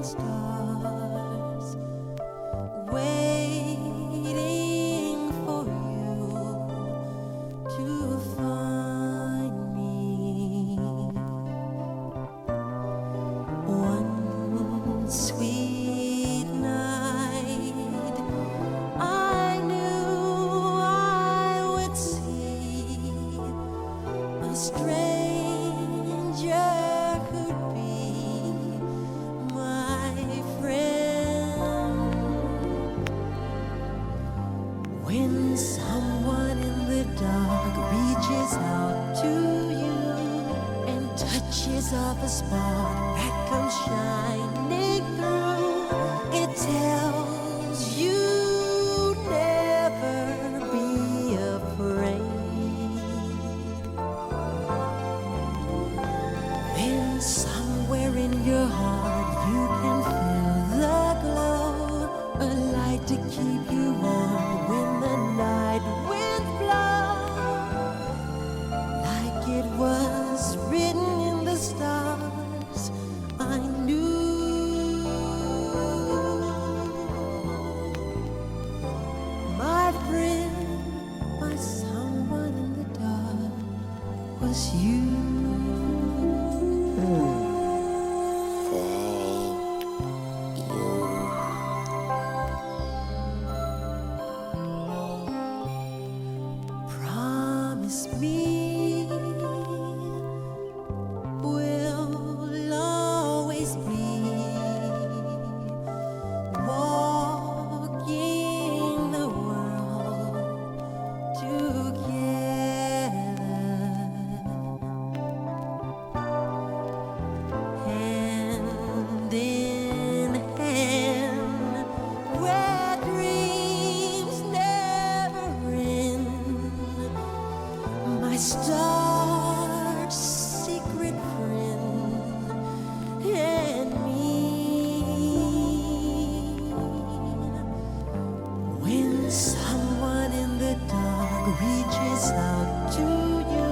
stars, waiting for you to find me. One sweet night, I knew I would see a stranger who'd be my friend. When someone in the dark reaches out to you and touches off a spark that comes shining through, it tells you never be afraid. Then somewhere in your heart you can feel the glow, a light to keep you warm when the night winds blow. Like it was written in the stars, I knew my friend, my someone in the dark was you. Promise me we'll always be walking the world together, hand in hand, where dreams never end. My star's secret friend and me. When someone in the dark reaches out to you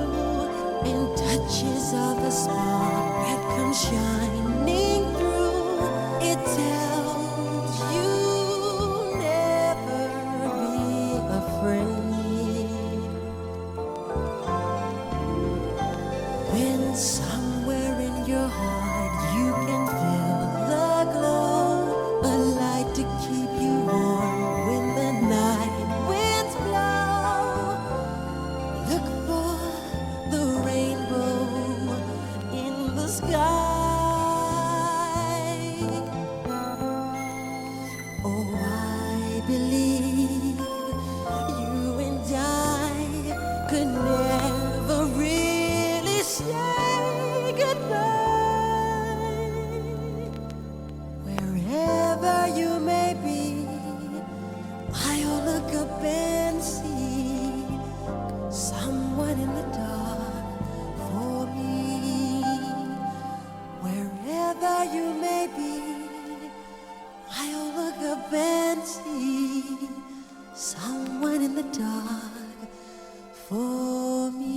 and touches off a spark that comes shining through, it tells you never be afraid. Then somewhere in your heart you can feel the glow, a light to keep you warm when the night winds blow. Look for the rainbow in the sky. Oh, I believe you and I could never really say goodbye. Wherever you may be, I'll look up and see someone in the dark for me. Wherever you may be, I'll look up and see someone in the dark for me.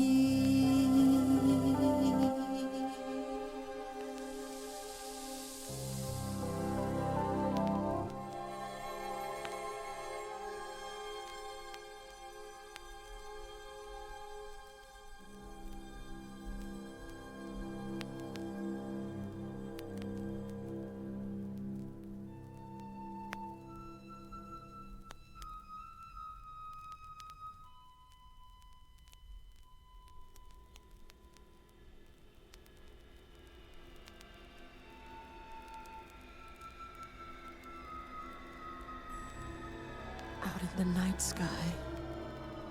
Out in the night sky,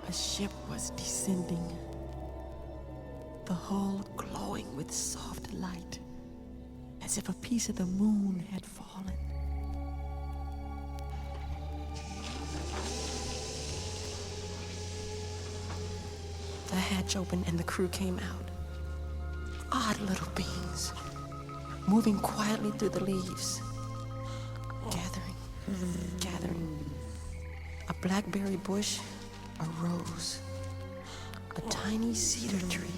a ship was descending, the hull glowing with soft light, as if a piece of the moon had fallen. The hatch opened and the crew came out. Odd little beings, moving quietly through the leaves, gathering. A blackberry bush, a rose, a tiny cedar tree.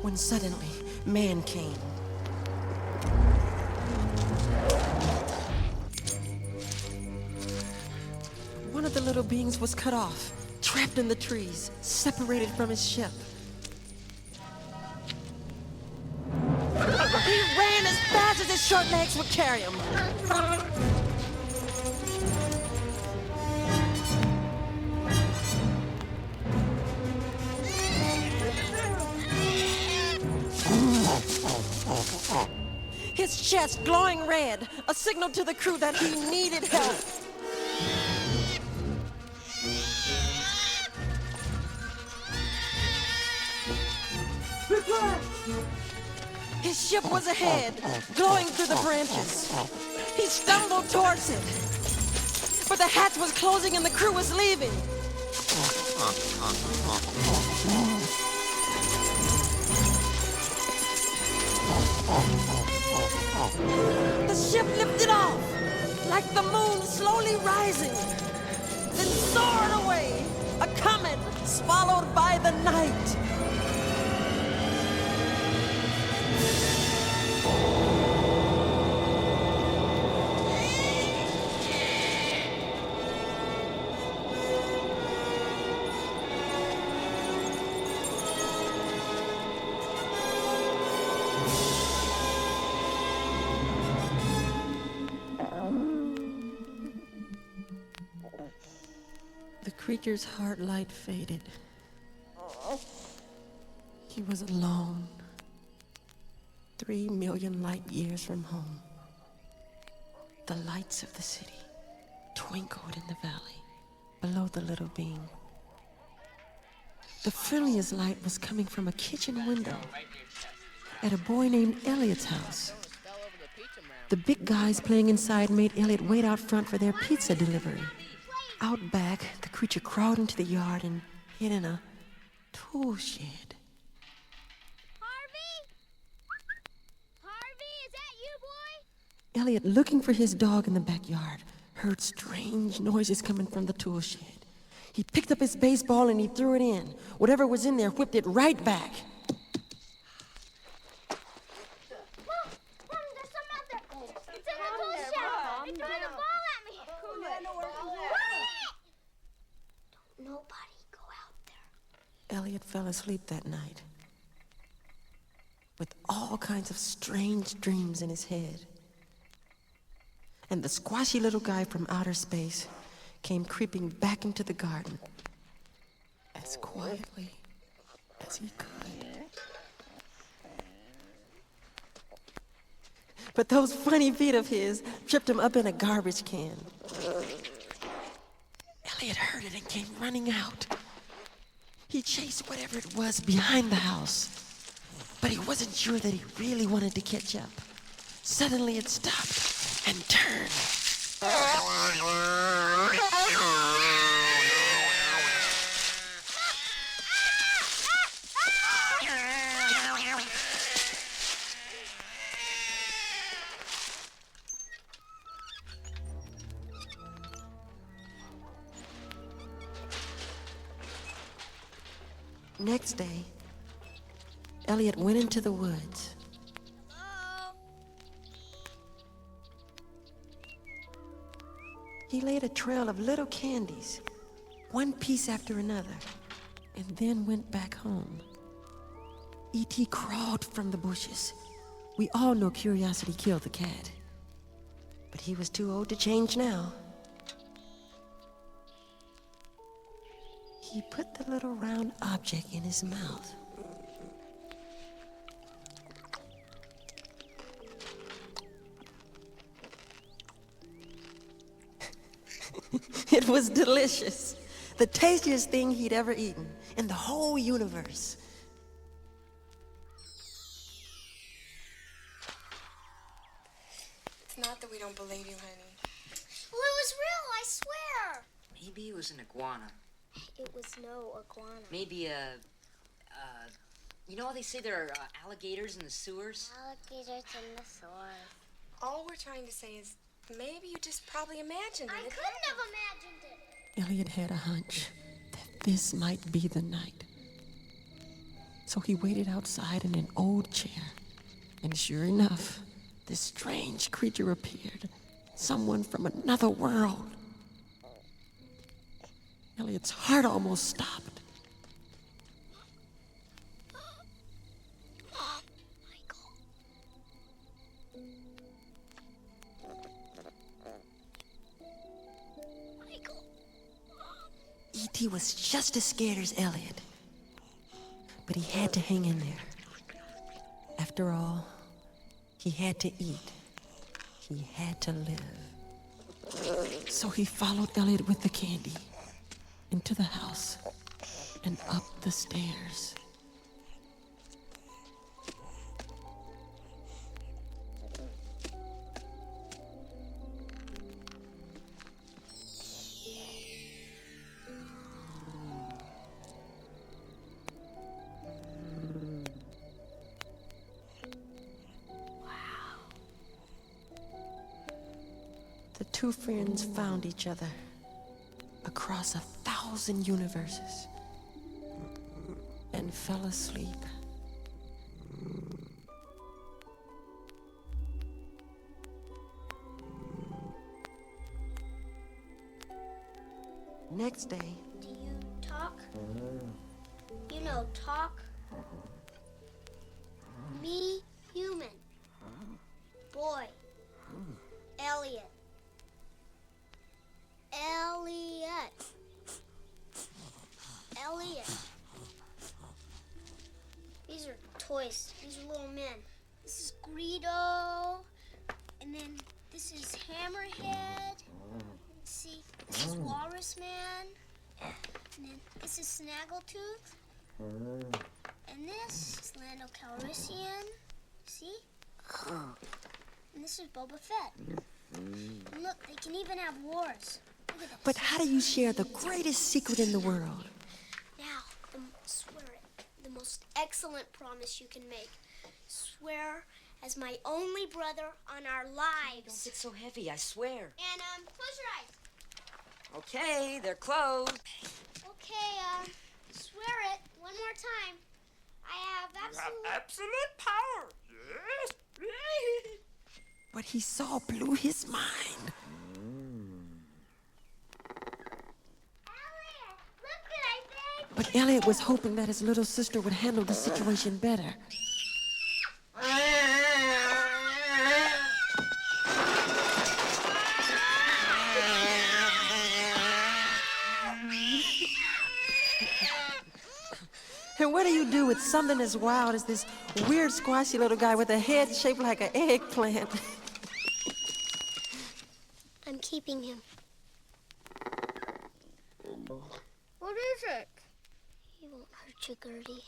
when suddenly man came. One of the little beings was cut off, trapped in the trees, separated from his ship. He ran as fast as his short legs would carry him. His chest glowing red, a signal to the crew that he needed help. His ship was ahead, glowing through the branches. He stumbled towards it, but the hatch was closing and the crew was leaving. The ship lifted off, like the moon slowly rising, then soared away, a comet swallowed by the night. The creature's heart light faded. He was alone, 3 million light years from home. The lights of the city twinkled in the valley below the little being. The friendliest light was coming from a kitchen window at a boy named Elliot's house. The big guys playing inside made Elliot wait out front for their pizza delivery. Out back, the creature crawled into the yard and hid in a tool shed. Harvey? Harvey, is that you, boy? Elliot, looking for his dog in the backyard, heard strange noises coming from the tool shed. He picked up his baseball and he threw it in. Whatever was in there whipped it right back. Mom, there's some out there. It's in the tool shed. It threw the ball at me. Don't nobody go out there. Elliot fell asleep that night with all kinds of strange dreams in his head. And the squashy little guy from outer space came creeping back into the garden as quietly as he could. But those funny feet of his tripped him up in a garbage can. Elliot heard it and came running out. He chased whatever it was behind the house, but he wasn't sure that he really wanted to catch up. Suddenly it stopped and turned. Next day, Elliot went into the woods. He laid a trail of little candies, one piece after another, and then went back home. E.T. crawled from the bushes. We all know curiosity killed the cat, but he was too old to change now. He put the little round object in his mouth. It was delicious. The tastiest thing he'd ever eaten in the whole universe. It's not that we don't believe you, honey. Well, it was real, I swear. Maybe it was an iguana. It was no iguana. Maybe you know how they say there are alligators in the sewers? Alligators in the sewers. All we're trying to say is maybe you just probably imagined it. I couldn't have imagined it. Elliot had a hunch that this might be the night. So he waited outside in an old chair. And sure enough, this strange creature appeared. Someone from another world. Elliot's heart almost stopped. E.T. was just as scared as Elliot. But he had to hang in there. After all, he had to eat. He had to live. So he followed Elliot with the candy into the house and up the stairs. The two friends found each other across 1,000 universes and fell asleep. Next day, Do you talk? You know, talk. Me, human. Boy. Elliot. Elliot. Elliot. These are toys. These are little men. This is Greedo. And then this is Hammerhead. See, this is Walrus Man. And then this is Snaggletooth. And this is Lando Calrissian. See? And this is Boba Fett. And look, they can even have wars. Look at this. but how do you share the greatest secret in the world? Now, swear it. The most excellent promise you can make. Swear as my only brother on our Don't lives. get so heavy, I swear. And, close your eyes. Okay, they're closed. Okay, swear it one more time. I have absolute... absolute power. Yes. What he saw blew his mind. Elliot, look what I made. But Elliot was hoping that his little sister would handle the situation better. And what do you do with something as wild as this weird, squashy little guy with a head shaped like an eggplant? I'm keeping him. What is it? He won't hurt you, Gertie.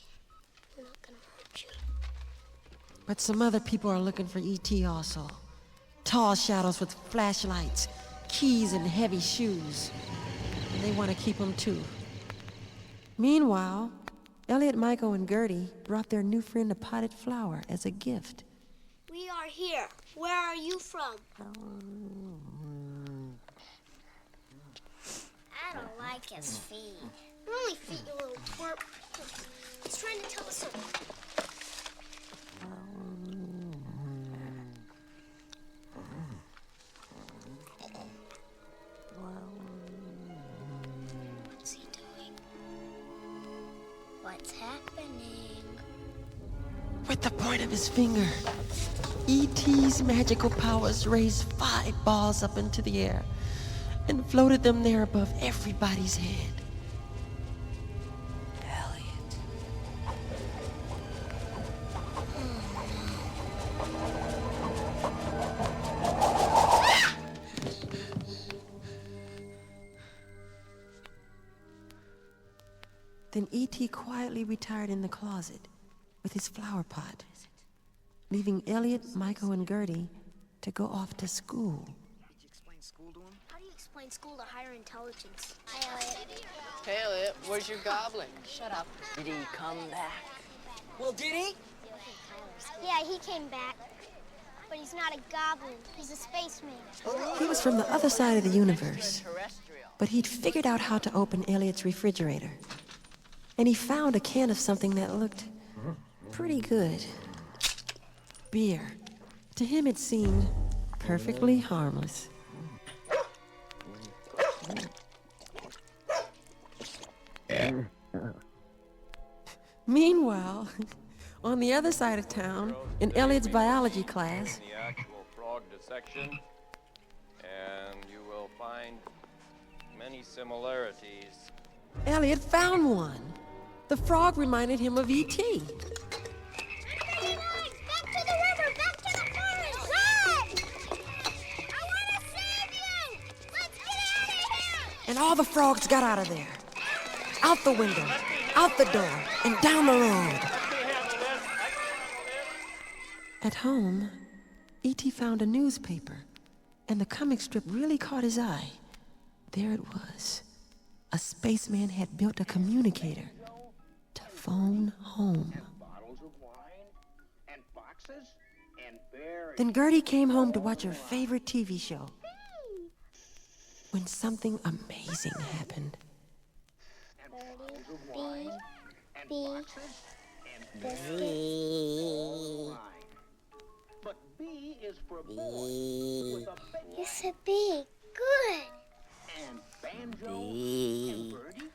We're not gonna hurt you. But some other people are looking for E.T. also. Tall shadows with flashlights, keys, and heavy shoes. And they want to keep him too. Meanwhile, Elliot, Michael, and Gertie brought their new friend a potted flower as a gift. We are here. Where are you from? I don't like his feet. They're only feet, you little twerp. He's trying to tell us something. What's he doing? What's happening? With the point of his finger, E.T.'s magical powers raised 5 balls up into the air and floated them there above everybody's head. Elliot. Then E.T. quietly retired in the closet with his flower pot, leaving Elliot, Michael, and Gertie to go off to school. Did you explain school to him? How do you explain school to higher intelligence? Hi, Elliot. Hey, Elliot, where's your goblin? Shut up. Did he come back? Well, did he? Yeah, he came back. But he's not a goblin. He's a spaceman. He was from the other side of the universe, Extra Terrestrial. but he'd figured out how to open Elliot's refrigerator. And he found a can of something that looked pretty good. Beer. To him it seemed perfectly harmless. Meanwhile, on the other side of town, in Elliot's biology class, The actual frog dissection, and you will find many similarities. Elliot found one. The frog reminded him of E.T. Back to the river! Back to the forest! Run! I want to save you! Let's get out of here! And all the frogs got out of there. Out the window, out the door, and down the road. At home, E.T. found a newspaper, and the comic strip really caught his eye. There it was. A spaceman had built a communicator to phone home. Bottles of wine and boxes and berries. Then Gertie came home to watch her favorite TV show. When something amazing happened. But B is for boy with a big It's a bee. Good. and banjo and birdie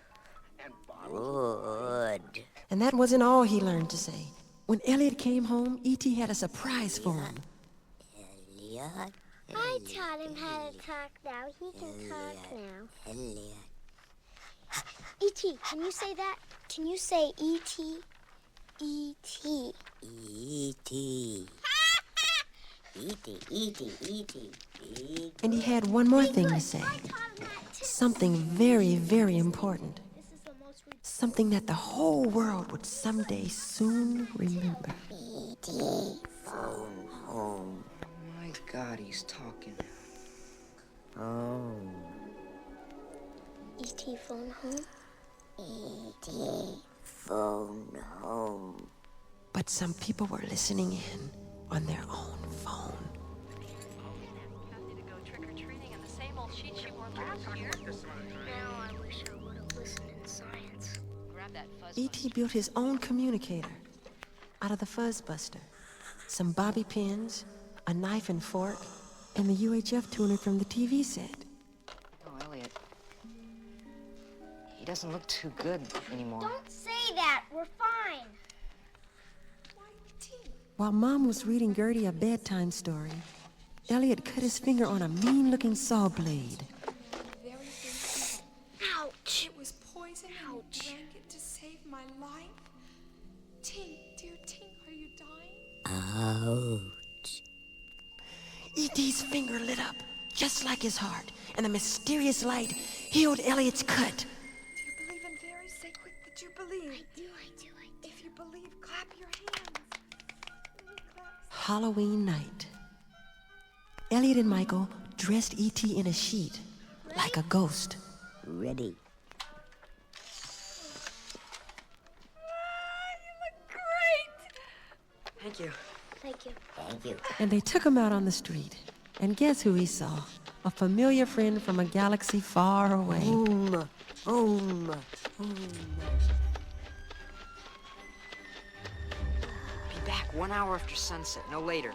and bottles. Good. And that wasn't all he learned to say. When Elliot came home, E.T. had a surprise for him. Elliot. I taught him how to talk now. He can talk now. Elliot. E.T., can you say that? Can you say E.T.? E.T. E.T. E.T. E.T. E.T. E.T. And he had one more thing to say. I taught him that too. Something very, very important. This is the most Something that the whole world would someday soon remember. E.T. Phone home. My God, he's talking. Home. E.T. phone home. E.T. Phone home. But some people were listening in on their own phone. Kathy to go trick-or-treating in the same old sheet she wore last year. Now I wish I would have listened in science. Grab that fuzz. E.T. built his own communicator out of the Fuzzbuster. Some bobby pins, a knife and fork, and the UHF tuner from the TV set. Oh, Elliot. He doesn't look too good anymore. Don't say that. We're fine. While Mom was reading Gertie a bedtime story, Elliot cut his finger on a mean-looking saw blade. Ouch. It was poison and you drank it to save my life. Tink, dear Tink, are you dying? Ouch. E.T.'s finger lit up, just like his heart, and the mysterious light healed Elliot's cut. Do you believe in fairies? Say quick that you believe. I do. If you believe, clap your hands. Halloween night. Elliot and Michael dressed E.T. in a sheet, like a ghost. Ready. Thank you. Thank you. Thank you. And they took him out on the street. And guess who he saw? A familiar friend from a galaxy far away. Home. Home. Home. Be back 1 hour after sunset, no later.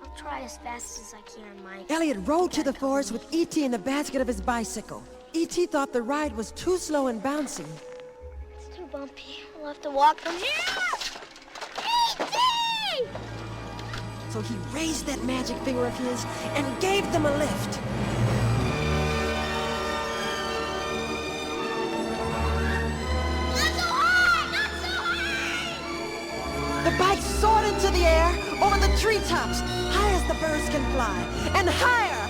I'll try as fast as I can, Mike. Elliot rode to the forest with E.T. in the basket of his bicycle. E.T. thought the ride was too slow and bouncy. It's too bumpy. I'll have to walk from here. E.T. So he raised that magic finger of his and gave them a lift. Not so high! Not so high! The bike soared into the air over the treetops, high as the birds can fly, and higher.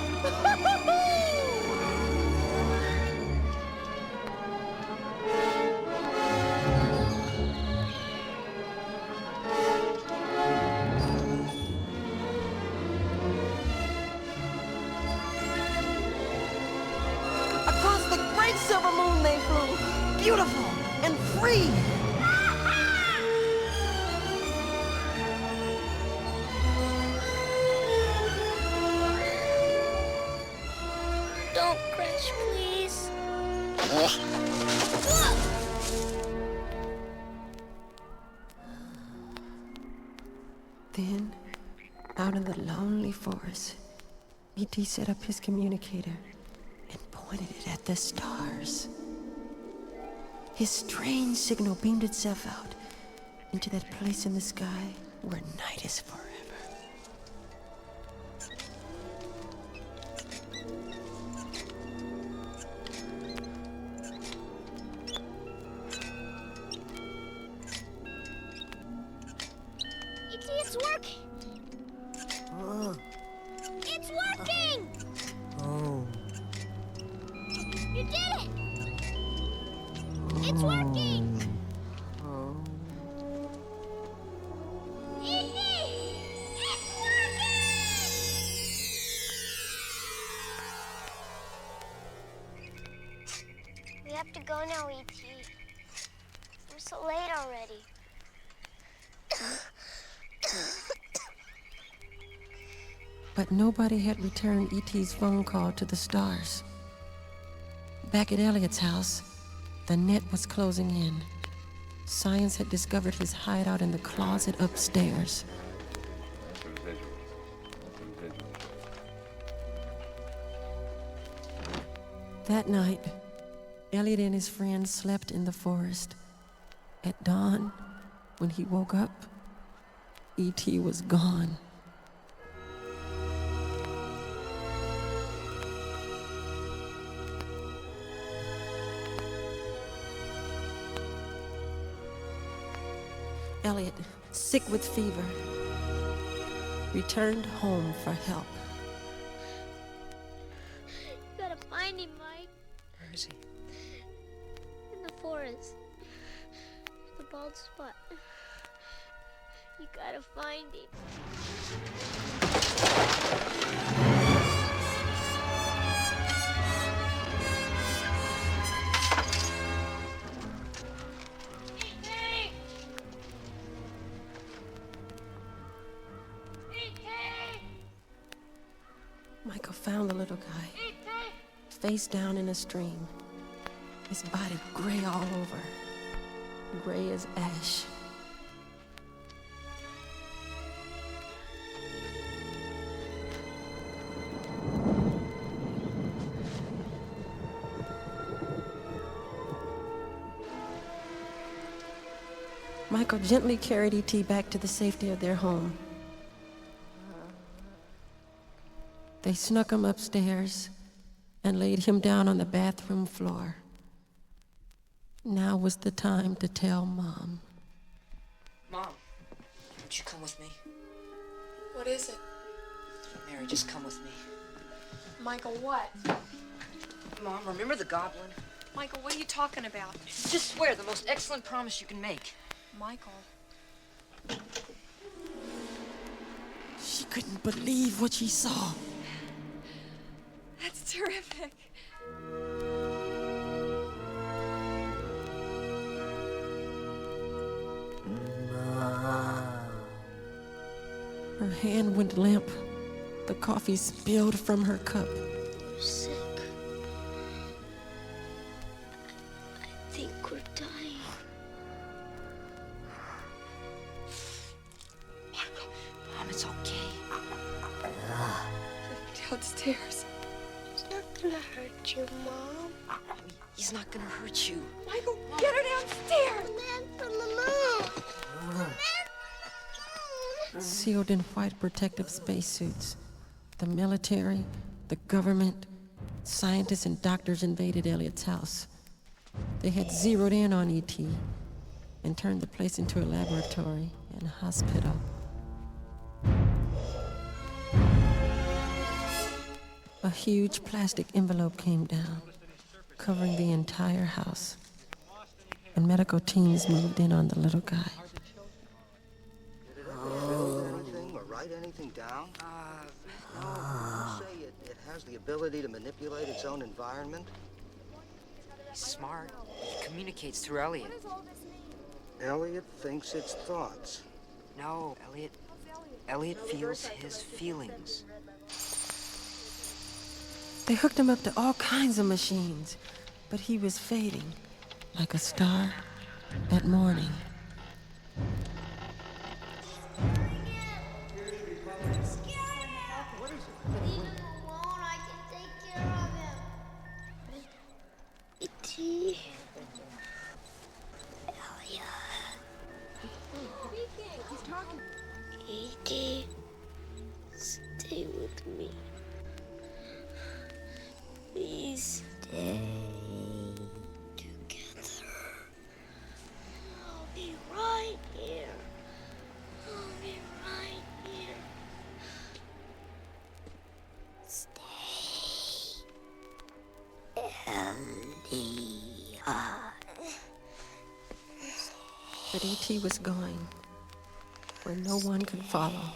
Across the great silver moon they flew, beautiful and free. Don't crash, please. Then, out in the lonely forest, E.T. set up his communicator and pointed it at the stars. His strange signal beamed itself out into that place in the sky where night is forever. E.T., it's working! It's working! Home. You did it! It's working! Home. E.T., it's working! We have to go now, E.T. We're so late already. But nobody had returned E.T.'s phone call to the stars. Back at Elliot's house, the net was closing in. Science had discovered his hideout in the closet upstairs. That night, Elliot and his friends slept in the forest. At dawn, when he woke up, E.T. was gone. Elliot, sick with fever, returned home for help. You gotta find him, Mike. Where is he? In the forest. The bald spot. You gotta find him. Michael found the little guy, face down in a stream, his body gray all over, gray as ash. Michael gently carried E.T. back to the safety of their home. They snuck him upstairs and laid him down on the bathroom floor. Now was the time to tell Mom. Mom, won't you come with me? What is it? Mary, just come with me. Michael, what? Mom, remember the goblin? Michael, what are you talking about? Just swear the most excellent promise you can make. Michael. She couldn't believe what she saw. That's terrific. Her hand went limp. The coffee spilled from her cup. We're sick. I think we're dying. Mom, it's okay. Downstairs. It's not gonna hurt you, Mom. He's not gonna hurt you. Michael, get her downstairs! The man from the moon! The man from the moon! Sealed in white protective spacesuits, the military, the government, scientists and doctors invaded Elliot's house. They had zeroed in on E.T. and turned the place into a laboratory and hospital. A huge plastic envelope came down, covering the entire house, and medical teams moved in on the little guy. Anything or write anything down? No. You say it has the ability to manipulate its own environment? He's smart. He communicates through Elliot. Elliot thinks it's thoughts. No, Elliot feels his feelings. They hooked him up to all kinds of machines, but he was fading like a star at morning. Leave him alone. I can take care of him. E.T. Elliot. Speaking. He's talking. E.T. Stay with me. Please stay together. I'll be right here. I'll be right here. Stay. Elliot. But E.T. was going where no one could follow.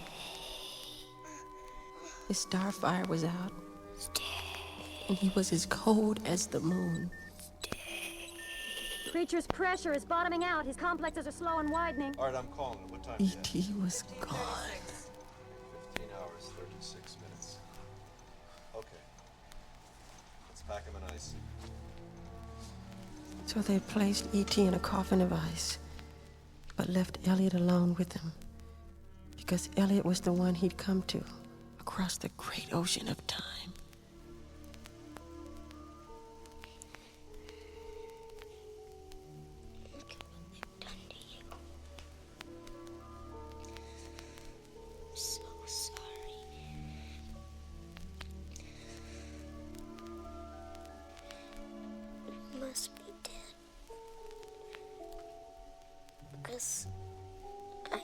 His starfire was out, and he was as cold as the moon. Creature's pressure is bottoming out. His complexes are slow and widening. All right, I'm calling it. What time is it? E.T. was gone. 15 hours, 36 minutes. Okay. Let's pack him in ice. So they placed E.T. in a coffin of ice, but left Elliot alone with him, because Elliot was the one he'd come to across the great ocean of time. Look at what they've done to you. I'm so sorry. You must be dead. Because I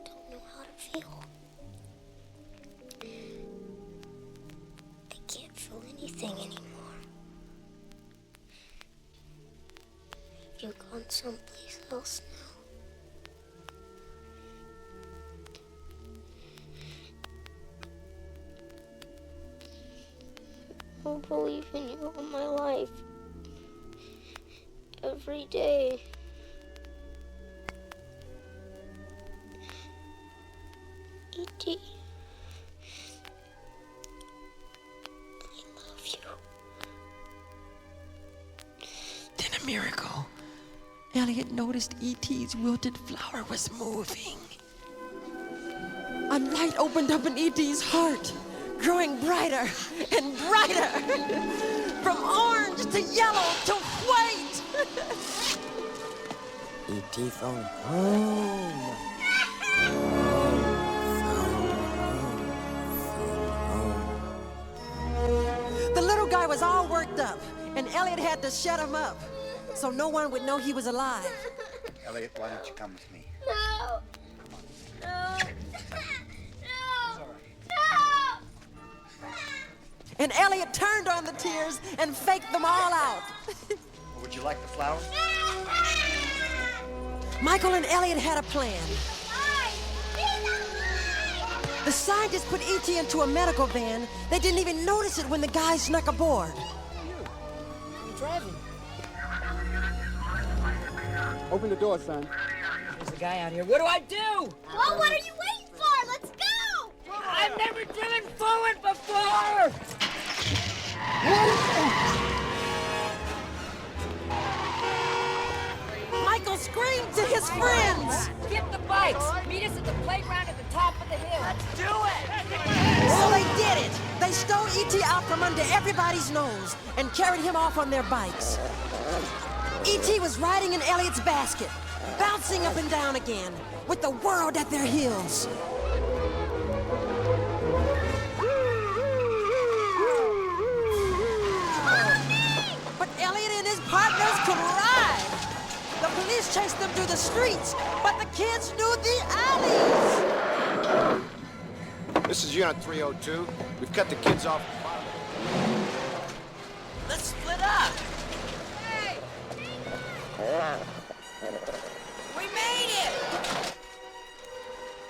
don't know how to feel. I can't feel anything anymore. You've gone someplace else now. I'll believe in you all my life. Every day. E.T. I love you. Then a miracle. Elliot noticed E.T.'s wilted flower was moving. A light opened up in E.T.'s heart, growing brighter and brighter. From orange to yellow to white. E.T. phone home. The little guy was all worked up, and Elliot had to shut him up so no one would know he was alive. Elliot, why don't you come with me? No. No. No. No. And Elliot turned on the tears and faked them all out. Would you like the flower? Michael and Elliot had a plan. The scientists put E.T. into a medical van. They didn't even notice it when the guy snuck aboard. I'm driving. Open the door, son. There's a guy out here. What do I do? Well, what are you waiting for? Let's go! I've never driven forward before! Michael screamed to his friends. Get the bikes! Meet us at the playground at the top of the hill. Let's do it! So they did it. They stole E.T. out from under everybody's nose and carried him off on their bikes. E.T. was riding in Elliot's basket, bouncing up and down again, with the world at their heels. But Elliot and his partners could ride. The police chased them through the streets, but the kids knew the alleys. This is Unit 302. We've cut the kids off. Let's split up! Hey! We made it!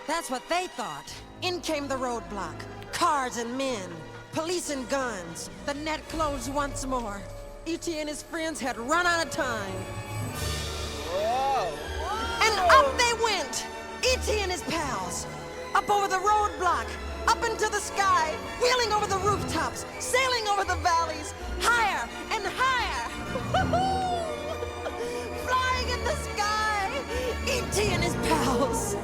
That's what they thought. In came the roadblock. Cars and men. Police and guns. The net closed once more. E.T. and his friends had run out of time. Whoa! And up they went! E.T. and his pals. Up over the roadblock. Up into the sky. Wheeling over the rooftops. Sailing over the valleys. Higher and higher. Flying in the sky. E.T. and his pals.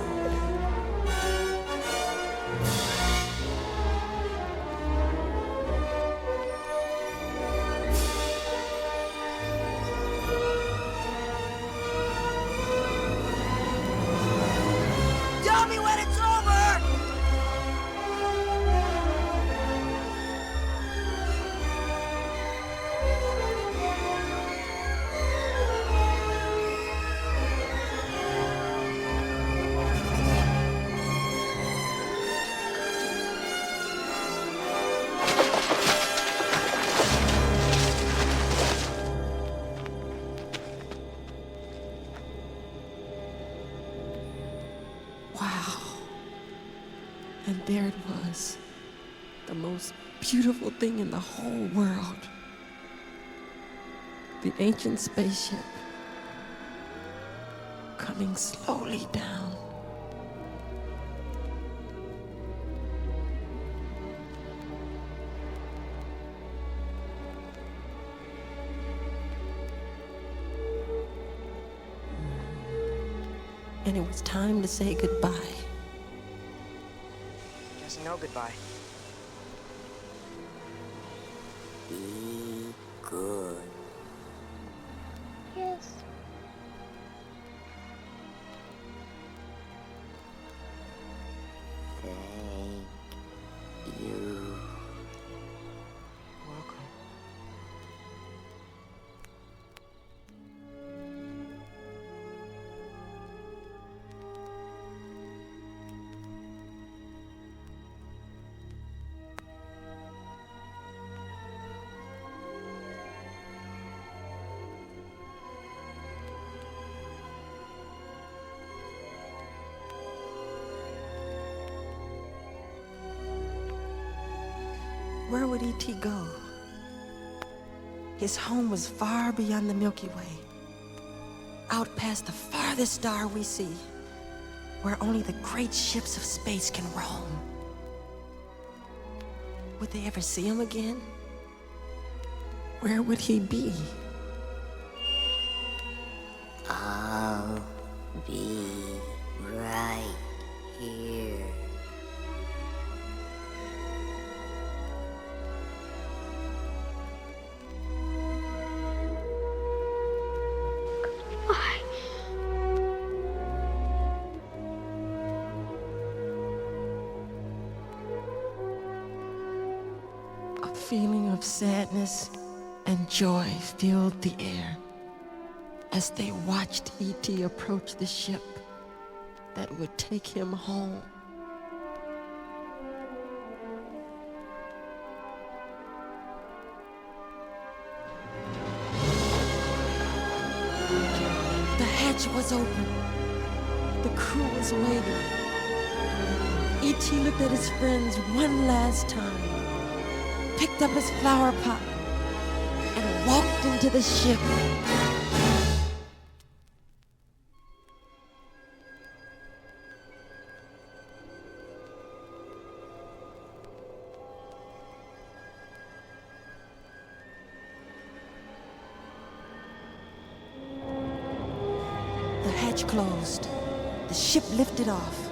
there it was. The most beautiful thing in the whole world. The ancient spaceship coming slowly down. And it was time to say goodbye. Guess no goodbye. Be good. Yes. Thank you. Welcome. Where would E.T. go? His home was far beyond the Milky Way, out past the farthest star we see, where only the great ships of space can roam. Would they ever see him again? Where would he be? I'll be right here. A feeling of sadness and joy filled the air as they watched E.T. approach the ship that would take him home. The hatch was open. The crew was waiting. E.T. looked at his friends one last time, picked up his flower pot, and walked into the ship. The hatch closed. The ship lifted off,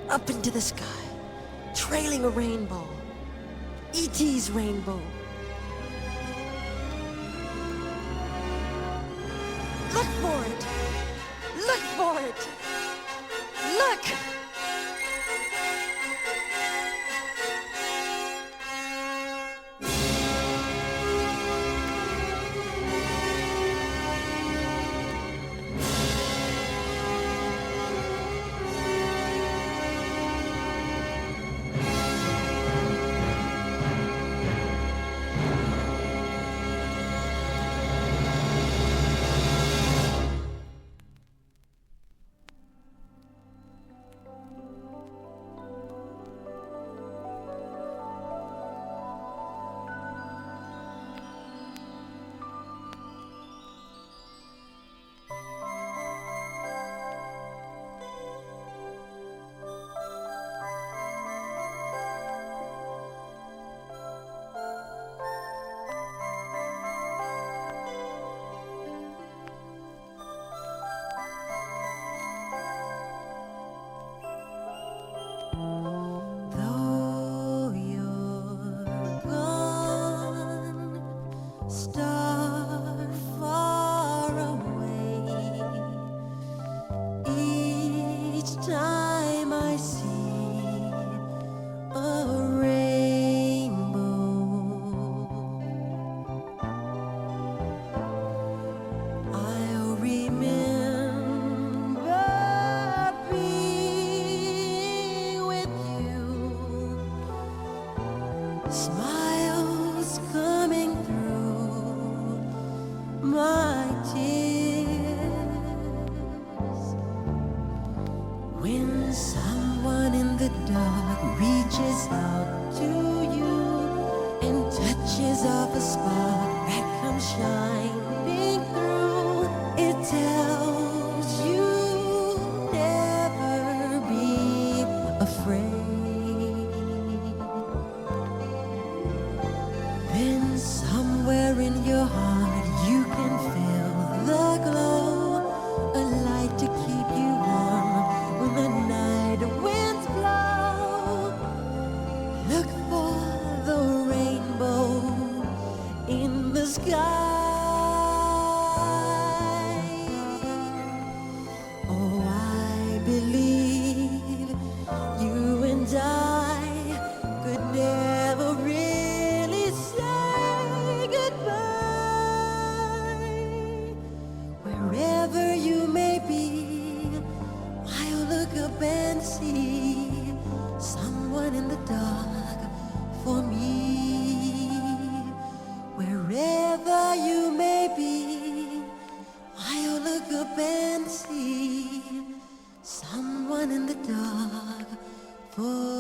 up into the sky, trailing a rainbow. E.T.'s rainbow. Look for it! Look for it! Look! glimmers of a spark that comes shining through. It tells you never be afraid. Then somewhere in your heart you can feel the glow, a light to keep you warm when the night winds blow. Look for the rainbow in the sky. Oh, I believe you and I could never really say goodbye. Wherever you may be, I'll look up and see someone in the dark for me. Wherever you may be, I'll look up and see someone in the dark for